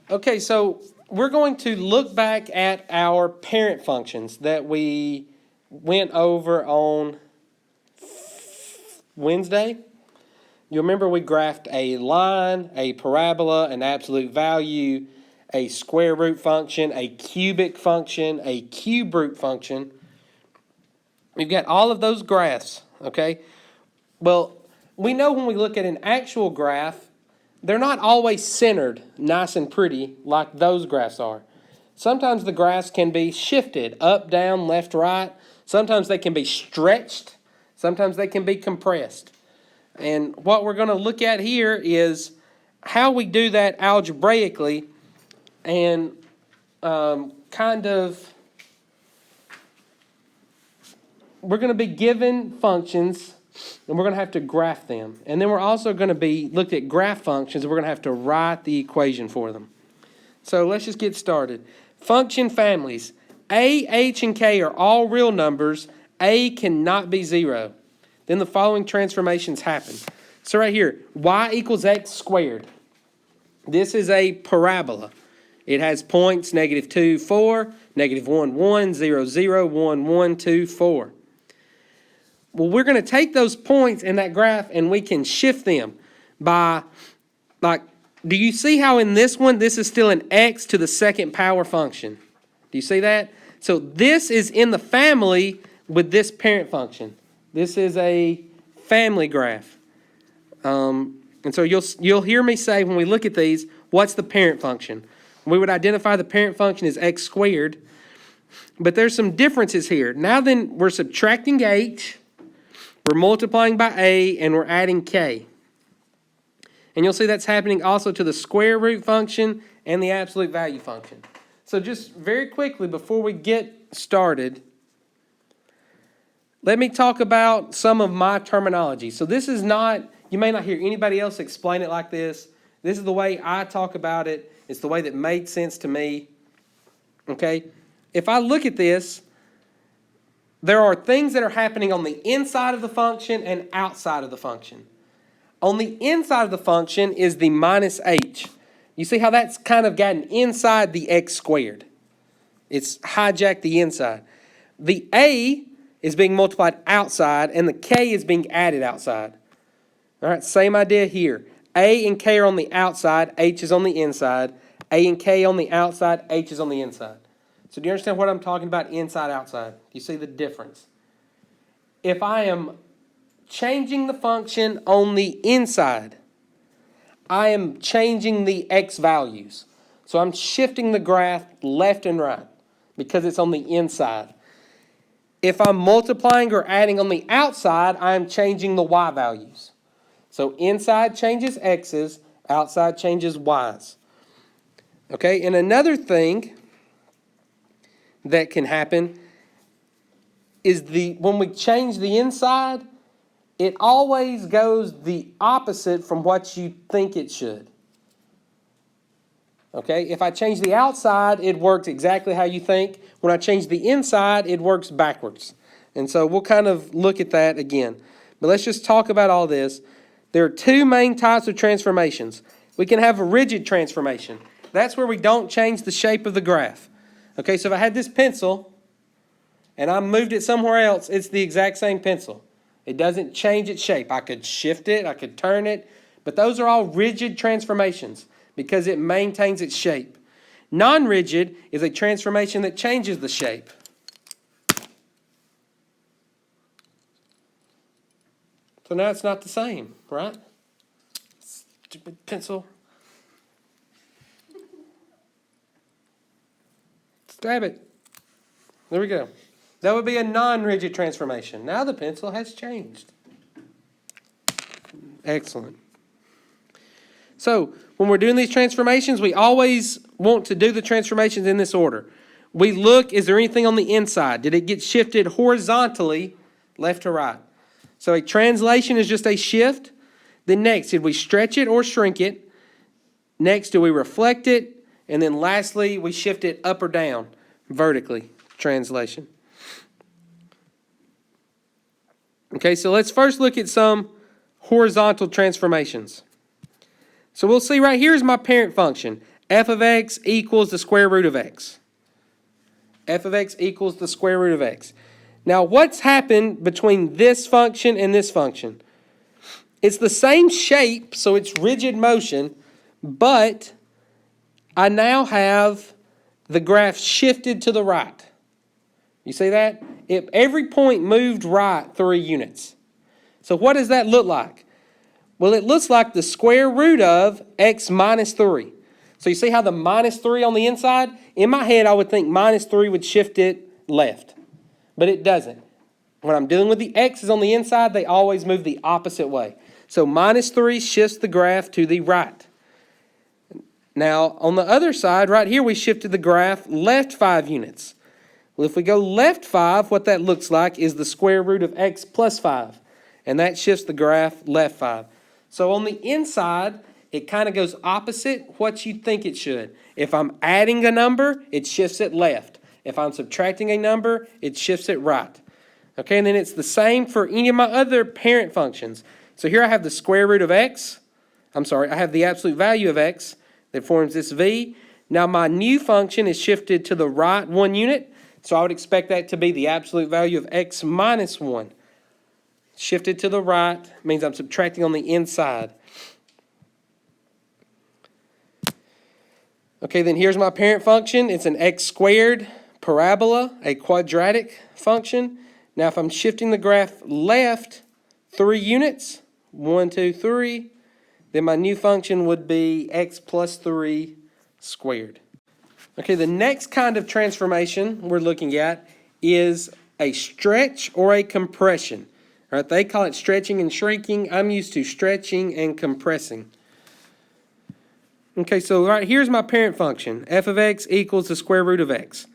Okay, so we're going to look back at our parent functions that we went over on Wednesday. You remember we graphed a line, a parabola, an absolute value, a square root function, a cubic function, a cube root function. We've got all of those graphs, okay? Well, we know when we look at an actual graph, they're not always centered nice and pretty like those graphs are. Sometimes the graphs can be shifted up, down, left, right. Sometimes they can be stretched. Sometimes they can be compressed. And what we're going to look at here is how we do that algebraically and we're going to be given functions and we're going to have to graph them. And then we're also going to be looked at graph functions and we're going to have to write the equation for them. So let's just get started. Function families. A, H, and K are all real numbers. A cannot be 0. Then the following transformations happen. So right here, y equals x squared. This is a parabola. It has points -2, 4, -1, 1, 0, 0, 1, 1, 2, 4. Well, we're going to take those points in that graph and we can shift them by, do you see how in this one, this is still an x to the second power function? Do you see that? So this is in the family with this parent function. This is a family graph. And so you'll hear me say when we look at these, what's the parent function? We would identify the parent function as x squared. But there's some differences here. Now then, we're subtracting h. We're multiplying by a, and we're adding k. And you'll see that's happening also to the square root function and the absolute value function. So just very quickly before we get started, let me talk about some of my terminology. So this is not, you may not hear anybody else explain it like this. This is the way I talk about it. It's the way that made sense to me. Okay? If I look at this, there are things that are happening on the inside of the function and outside of the function. On the inside of the function is the minus h. You see how that's kind of gotten inside the x squared. It's hijacked the inside. The a is being multiplied outside and the k is being added outside. All right, same idea here. A and k are on the outside, h is on the inside. A and k on the outside, h is on the inside. So do you understand what I'm talking about inside, outside? Do you see the difference? If I am changing the function on the inside, I am changing the x values. So I'm shifting the graph left and right because it's on the inside. If I'm multiplying or adding on the outside, I am changing the y values. So inside changes x's, outside changes y's. Okay, and another thing that can happen is when we change the inside, it always goes the opposite from what you think it should. Okay, if I change the outside, it works exactly how you think. When I change the inside, it works backwards. And so we'll kind of look at that again. But let's just talk about all this. There are two main types of transformations. We can have a rigid transformation. That's where we don't change the shape of the graph. Okay, so if I had this pencil and I moved it somewhere else, it's the exact same pencil. It doesn't change its shape. I could shift it, I could turn it, but those are all rigid transformations because it maintains its shape. Non-rigid is a transformation that changes the shape. So now it's not the same, right? Stupid pencil. Stab it. There we go. That would be a non-rigid transformation. Now the pencil has changed. Excellent. So when we're doing these transformations, we always want to do the transformations in this order. We look, is there anything on the inside? Did it get shifted horizontally, left to right? So a translation is just a shift. Then next, did we stretch it or shrink it? Next, do we reflect it? And then lastly, we shift it up or down vertically, translation. Okay, so let's first look at some horizontal transformations. So we'll see right here is my parent function. f of x equals the square root of x. F of x equals the square root of x. Now, what's happened between this function and this function? It's the same shape, so it's rigid motion, but I now have the graph shifted to the right. You see that? Every point moved right 3 units. So what does that look like? Well, it looks like the square root of x minus 3. So you see how the minus 3 on the inside? In my head, I would think minus 3 would shift it left, but it doesn't. When I'm dealing with the x's on the inside, they always move the opposite way. So minus 3 shifts the graph to the right. Now, on the other side, right here, we shifted the graph left 5 units. Well, if we go left 5, what that looks like is the square root of x plus 5. And that shifts the graph left 5. So on the inside, it kind of goes opposite what you think it should. If I'm adding a number, it shifts it left. If I'm subtracting a number, it shifts it right. Okay, and then it's the same for any of my other parent functions. So here I have the square root of x. I have the absolute value of x that forms this v. Now my new function is shifted to the right 1 unit. So I would expect that to be the absolute value of x minus 1. Shifted to the right means I'm subtracting on the inside. Okay, then here's my parent function. It's an x squared parabola, a quadratic function. Now if I'm shifting the graph left 3 units, 1, 2, 3, then my new function would be x plus 3 squared. Okay, the next kind of transformation we're looking at is a stretch or a compression. All right, they call it stretching and shrinking. I'm used to stretching and compressing. Okay, so right here's my parent function. F of x equals the square root of x.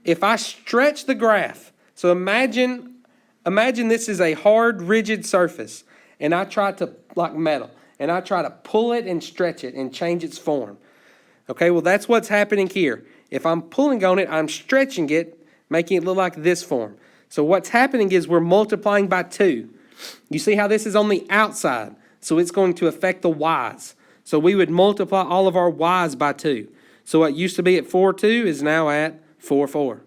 If I stretch the graph, so imagine this is a hard, rigid surface, and I try to, like metal, and I try to pull it and stretch it and change its form. Okay, well that's what's happening here. If I'm pulling on it, I'm stretching it, making it look like this form. So what's happening is we're multiplying by 2. You see how this is on the outside, so it's going to affect the y's. So we would multiply all of our y's by 2. So what used to be at 4, 2 is now at 4, 4.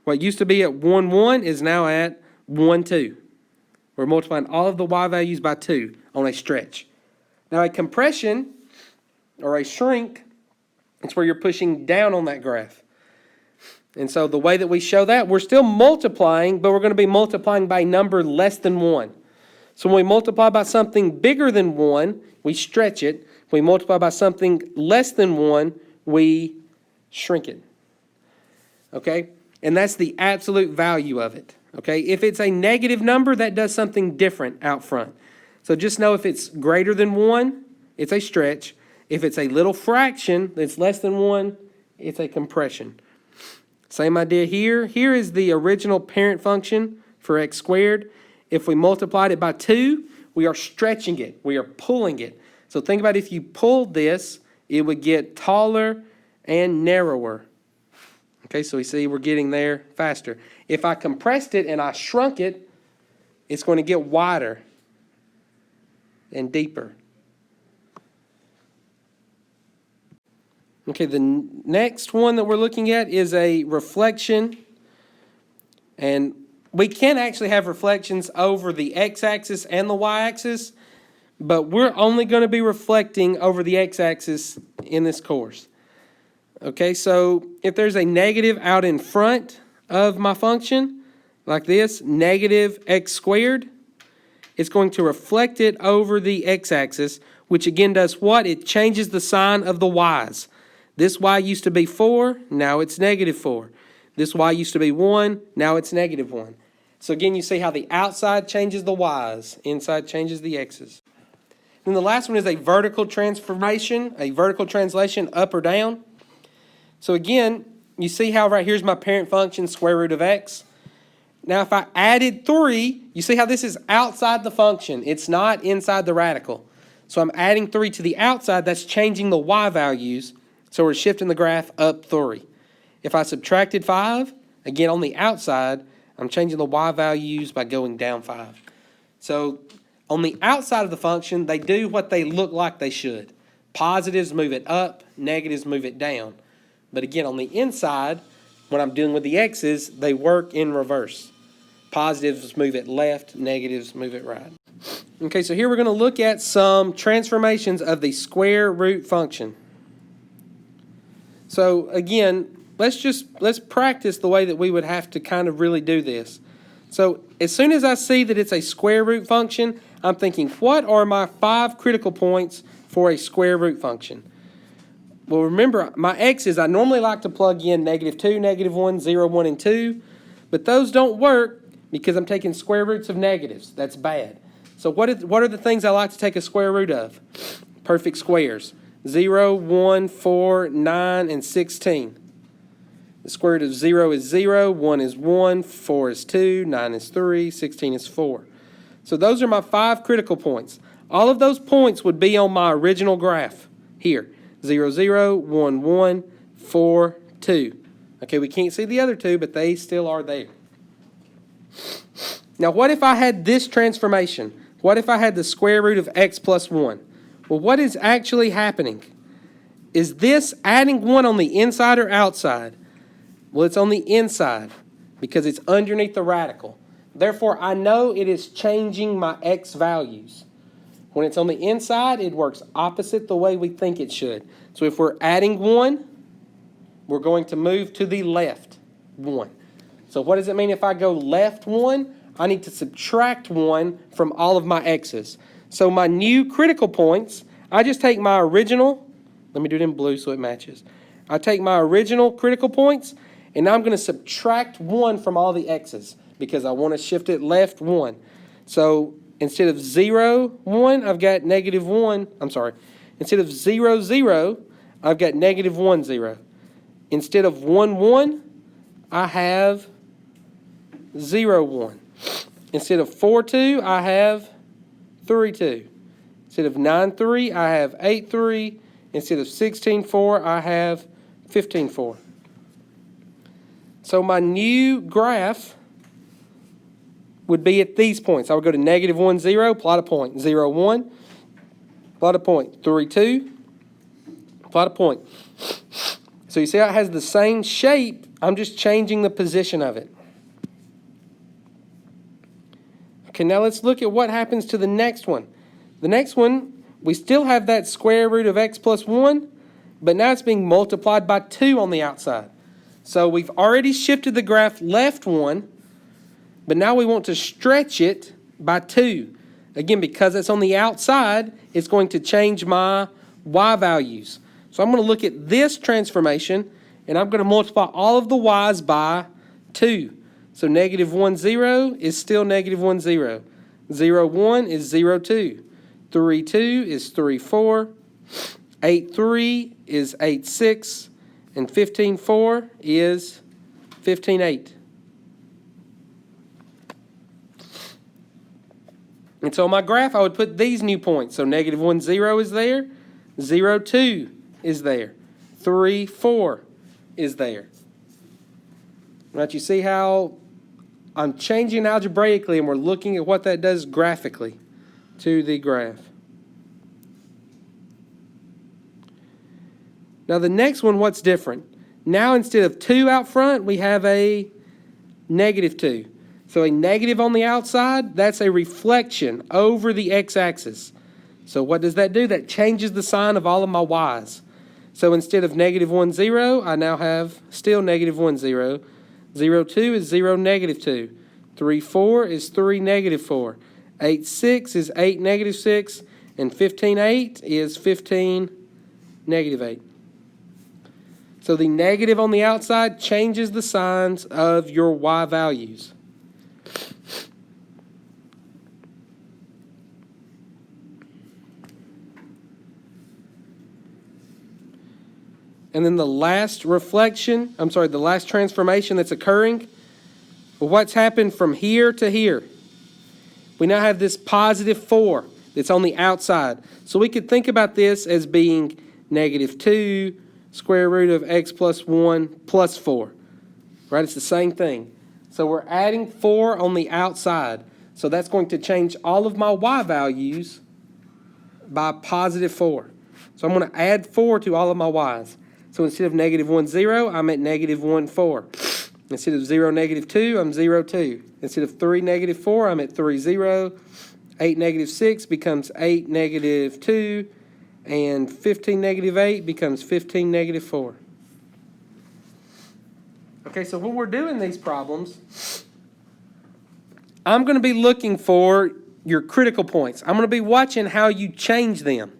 What used to be at 1, 1 is now at 1, 2. We're multiplying all of the y values by 2 on a stretch. Now a compression or a shrink, it's where you're pushing down on that graph. And so the way that we show that, we're still multiplying, but we're going to be multiplying by a number less than 1. So when we multiply by something bigger than 1, we stretch it. If we multiply by something less than 1, we shrink it. Okay? And that's the absolute value of it. Okay? If it's a negative number, that does something different out front. So just know if it's greater than 1, it's a stretch. If it's a little fraction that's less than 1, it's a compression. Same idea here. Here is the original parent function for x squared. If we multiplied it by 2, we are stretching it. We are pulling it. So think about if you pulled this, it would get taller and narrower. Okay, so we see we're getting there faster. If I compressed it and I shrunk it, it's going to get wider and deeper. Okay, the next one that we're looking at is a reflection. And we can actually have reflections over the x-axis and the y-axis, but we're only going to be reflecting over the x-axis in this course. Okay, so if there's a negative out in front of my function, like this, negative x squared, it's going to reflect it over the x-axis, which again does what? It changes the sign of the y's. This y used to be 4, now it's negative 4. This y used to be 1, now it's negative 1. So again, you see how the outside changes the y's, inside changes the x's. And the last one is a vertical transformation, a vertical translation up or down. So again, you see how right here's my parent function, square root of x. Now if I added 3, you see how this is outside the function. It's not inside the radical. So I'm adding 3 to the outside, that's changing the y values. So we're shifting the graph up 3. If I subtracted 5, again on the outside, I'm changing the y values by going down 5. So on the outside of the function, they do what they look like they should. Positives move it up, negatives move it down. But again, on the inside, when I'm dealing with the x's, they work in reverse. Positives move it left, negatives move it right. Okay, so here we're going to look at some transformations of the square root function. So again, let's practice the way that we would have to kind of really do this. So as soon as I see that it's a square root function, I'm thinking, what are my 5 critical points for a square root function? Well, remember, my x's, I normally like to plug in -2, -1, 0, 1, and 2, but those don't work because I'm taking square roots of negatives. That's bad. So what are the things I like to take a square root of? Perfect squares. 0, 1, 4, 9, and 16. The square root of 0 is 0, 1 is 1, 4 is 2, 9 is 3, 16 is 4. So those are my 5 critical points. All of those points would be on my original graph here. 0, 0, 1, 1, 4, 2. Okay, we can't see the other 2, but they still are there. Now, what if I had this transformation? What if I had the square root of x plus 1? Well, what is actually happening? Is this adding 1 on the inside or outside? Well, it's on the inside because it's underneath the radical. Therefore, I know it is changing my x values. When it's on the inside, it works opposite the way we think it should. So if we're adding 1, we're going to move to the left 1. So what does it mean if I go left 1? I need to subtract 1 from all of my x's. So my new critical points, I just take my original, let me do it in blue so it matches. I take my original critical points, and now I'm going to subtract 1 from all the x's because I want to shift it left 1. So instead of 0, 1, I've got -1. Instead of 0, 0, I've got -1, 0. Instead of 1, 1, I have 0, 1. Instead of 4, 2, I have 3, 2. Instead of 9, 3, I have 8, 3. Instead of 16, 4, I have 15, 4. So my new graph would be at these points. I would go to -1, 0, plot a point. 0, 1, plot a point. 3, 2, plot a point. So you see how it has the same shape, I'm just changing the position of it. Okay, now let's look at what happens to the next one. The next one, we still have that square root of x plus 1, but now it's being multiplied by 2 on the outside. So we've already shifted the graph left 1, but now we want to stretch it by 2. Again, because it's on the outside, it's going to change my y values. So I'm going to look at this transformation, and I'm going to multiply all of the y's by 2. So -1, 0 is still -1, 0. 0, 1 is 0, 2. 3, 2 is 3, 4. 8, 3 is 8, 6. And 15, 4 is 15, 8. And so on my graph, I would put these new points. So -1, 0 is there. 0, 2 is there. 3, 4 is there. Right, you see how I'm changing algebraically and we're looking at what that does graphically to the graph. Now the next one, what's different? Now instead of 2 out front, we have a -2. So a negative on the outside, that's a reflection over the x-axis. So what does that do? That changes the sign of all of my y's. So instead of -1, 0, I now have still -1, 0. 0, 2 is 0, -2. 3, 4 is 3, -4. 8, 6 is 8, -6. And 15, 8 is 15, -8. So the negative on the outside changes the signs of your y values. And then the last the last transformation that's occurring, well, what's happened from here to here? We now have this +4 that's on the outside. So we could think about this as being -2 square root of x plus 1 plus 4. Right? It's the same thing. So we're adding 4 on the outside. So that's going to change all of my y values by +4. So I'm going to add 4 to all of my y's. So instead of negative 1, 0, I'm at negative 1, 4. Instead of 0, negative 2, I'm 0, 2. Instead of 3, negative 4, I'm at 3, 0. 8, negative 6 becomes 8, negative 2. And 15, negative 8 becomes 15, negative 4. Okay, so when we're doing these problems, I'm going to be looking for your critical points. I'm going to be watching how you change them.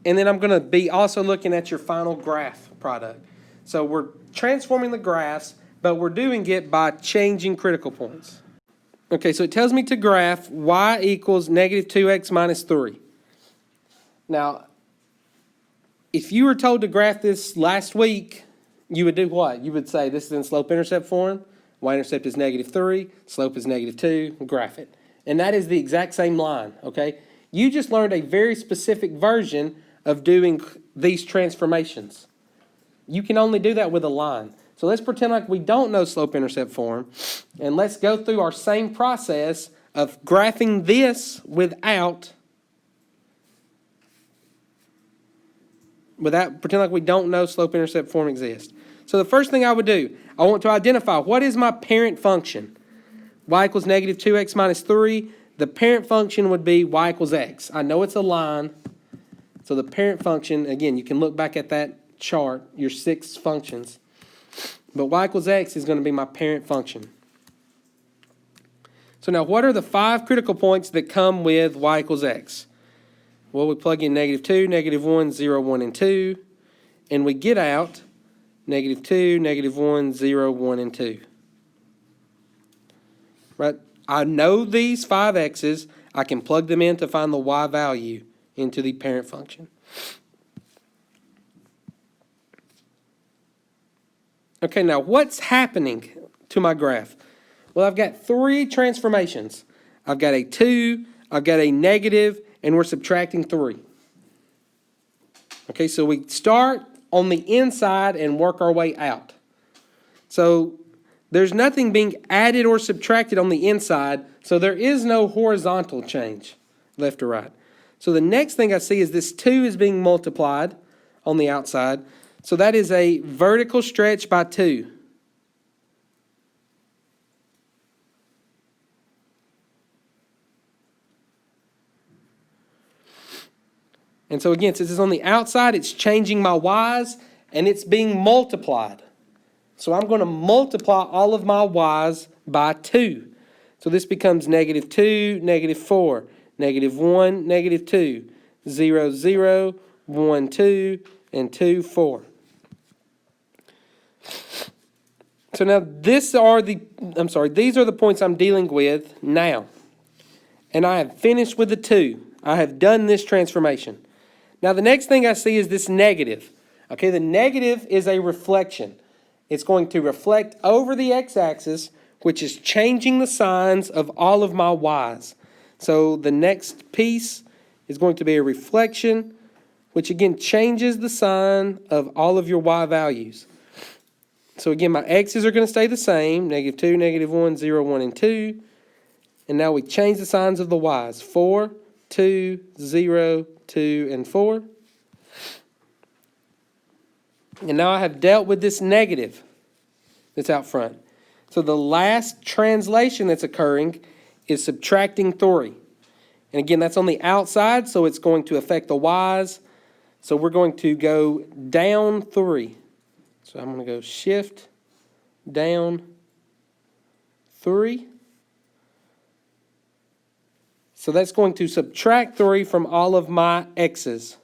And then I'm going to be also looking at your final graph product. So we're transforming the graphs, but we're doing it by changing critical points. Okay, so it tells me to graph y equals negative 2x minus 3. Now, if you were told to graph this last week, you would do what? You would say this is in slope-intercept form. Y-intercept is negative 3. Slope is negative 2. Graph it. And that is the exact same line, okay? You just learned a very specific version of doing these transformations. You can only do that with a line. So let's pretend like we don't know slope-intercept form, and let's go through our same process of graphing this without pretend like we don't know slope-intercept form exists. So the first thing I would do, I want to identify what is my parent function. Y equals negative 2x minus 3. The parent function would be y equals x. I know it's a line. So the parent function, again, you can look back at that chart, your 6 functions. But y equals x is going to be my parent function. So now what are the 5 critical points that come with y equals x? Well, we plug in negative 2, negative 1, 0, 1, and 2. And we get out negative 2, negative 1, 0, 1, and 2. Right? I know these 5 x's. I can plug them in to find the y value into the parent function. Okay, now what's happening to my graph? Well, I've got 3 transformations. I've got a 2, I've got a negative, and we're subtracting 3. Okay, so we start on the inside and work our way out. So there's nothing being added or subtracted on the inside, so there is no horizontal change, left or right. So the next thing I see is this 2 is being multiplied on the outside. So that is a vertical stretch by 2. And so again, since it's on the outside, it's changing my y's, and it's being multiplied. So I'm going to multiply all of my y's by 2. So this becomes negative 2, negative 4, negative 1, negative 2, 0, 0, 1, 2, and 2, 4. So now these are the points I'm dealing with now. And I have finished with the 2. I have done this transformation. Now the next thing I see is this negative. Okay, the negative is a reflection. It's going to reflect over the x-axis, which is changing the signs of all of my y's. So the next piece is going to be a reflection, which again changes the sign of all of your y values. So again, my x's are going to stay the same, negative 2, negative 1, 0, 1, and 2. And now we change the signs of the y's, 4, 2, 0, 2, and 4. And now I have dealt with this negative that's out front. So the last translation that's occurring is subtracting 3. And again, that's on the outside, so it's going to affect the y's. So we're going to go down 3. So I'm going to go shift down 3. So that's going to subtract 3 from all of my x's.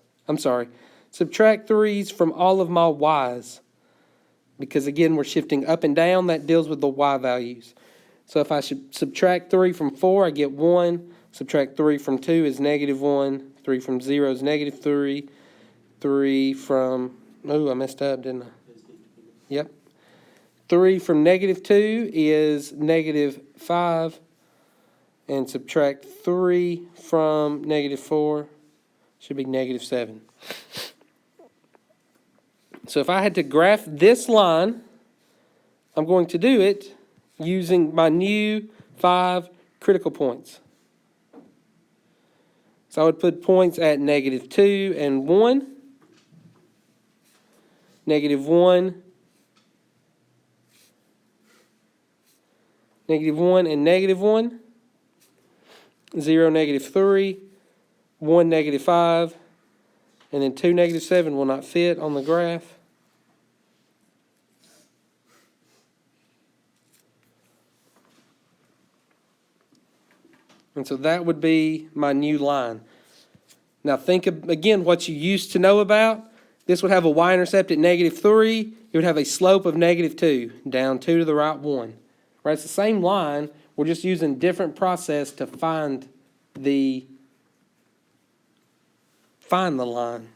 Subtract 3's from all of my y's. Because again, we're shifting up and down. That deals with the y values. So if I should subtract 3 from 4, I get 1. Subtract 3 from 2 is negative 1. 3 from 0 is negative 3. 3 from... Oh, I messed up, didn't I? Yep. 3 from negative 2 is negative 5. And subtract 3 from negative 4 should be negative 7. So if I had to graph this line, I'm going to do it using my new 5 critical points. So I would put points at -2 and 1, -1, -1 and -1, 0, -3, 1, -5, and then 2, -7 will not fit on the graph. And so that would be my new line. Now think of, again, what you used to know about. This would have a y-intercept at -3. It would have a slope of -2, down 2 to the right 1. Right, it's the same line. We're just using different process to find the line.